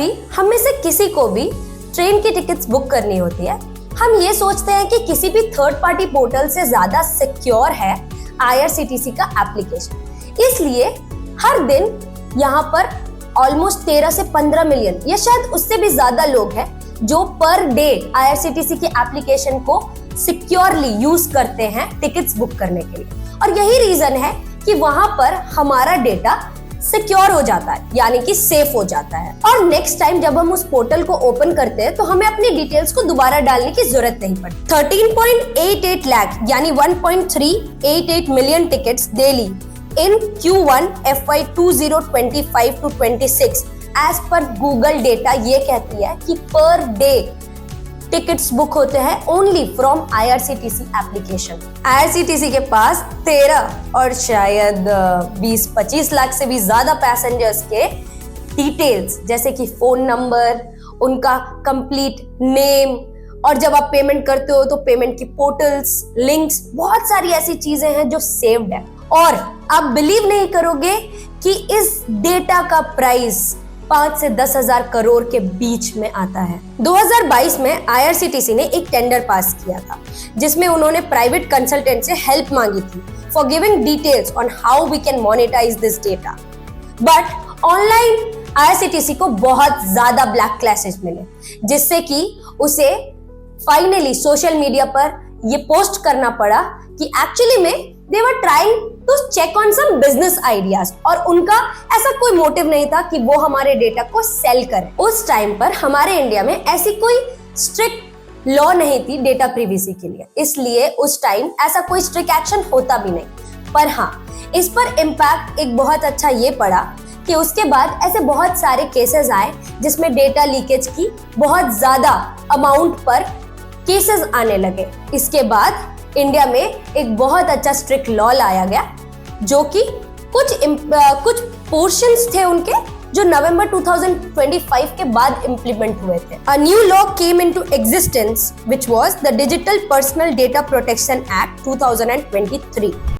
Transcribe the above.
भी हम में से किसी को भी ट्रेन की टिकट्स बुक करनी होती है, हम ये सोचते हैं कि किसी भी थर्ड पार्टी पोर्टल से ज्यादा सिक्योर है IRCTC का एप्लीकेशन। इसलिए हर दिन यहाँ पर ऑलमोस्ट 13 से 15 मिलियन या शायद उससे भी ज्यादा लोग हैं जो पर डे IRCTC की एप्लीकेशन को सिक्योरली यूज करते हैं टिकट्स बुक करने के लिए। और यही रीजन है कि वहां पर हमारा डेटा सिक्योर हो जाता है, यानी कि सेफ हो जाता है। और नेक्स्ट टाइम जब हम उस पोर्टल को ओपन करते हैं तो हमें अपनी डिटेल्स को दोबारा डालने की जरूरत नहीं पड़ती। 13.88 लाख यानी 1.388 million tickets daily in Q1 FY 2025-26 as per Google data ये कहती है कि पर डे टिकट्स बुक होते हैं only from IRCTC application. IRCTC के पास 13 और शायद 20-25 लाख से भी ज्यादा पैसेंजर्स के डिटेल्स जैसे कि फोन नंबर, उनका कंप्लीट नेम, और जब आप पेमेंट करते हो तो पेमेंट की पोर्टल्स, लिंक्स, बहुत सारी ऐसी चीजें हैं जो सेव्ड है। और आप बिलीव नहीं करोगे कि इस डेटा का प्राइस 5 से 10 हजार करोड़ के बीच में आता है। 2022 में IRCTC ने एक टेंडर पास किया था जिसमें उन्होंने प्राइवेट कंसल्टेंट से हेल्प मांगी थी for giving details on how we can monetise this data. But online IRCTC को बहुत ज्यादा ब्लैक क्लासेस मिले, जिससे कि उसे फाइनली सोशल मीडिया पर ये पोस्ट करना पड़ा कि एक्चुअली में they were trying to check on some business ideas और उनका ऐसा कोई मोटिव नहीं था कि वो हमारे डेटा को सेल करें। उस टाइम पर हमारे इंडिया में ऐसी कोई स्ट्रिक्ट लॉ नहीं थी डेटा प्रिवेसी के लिए, इसलिए उस टाइम ऐसा कोई स्ट्रिक्ट एक्शन होता भी नहीं। पर हाँ, इस पर इम्पैक्ट एक बहुत अच्छा ये पड़ा कि उसके बाद ऐसे बहुत सारे केसेस आए जिसमें डेटा लीकेज की बहुत ज्यादा अमाउंट पर केसेस आने लगे। इसके बाद इंडिया में एक बहुत अच्छा स्ट्रिक्ट लॉ लाया गया जो कि कुछ पोर्शंस थे उनके जो नवंबर 2025 के बाद इंप्लीमेंट हुए थे। A new law came into existence which was the Digital Personal Data Protection Act 2023.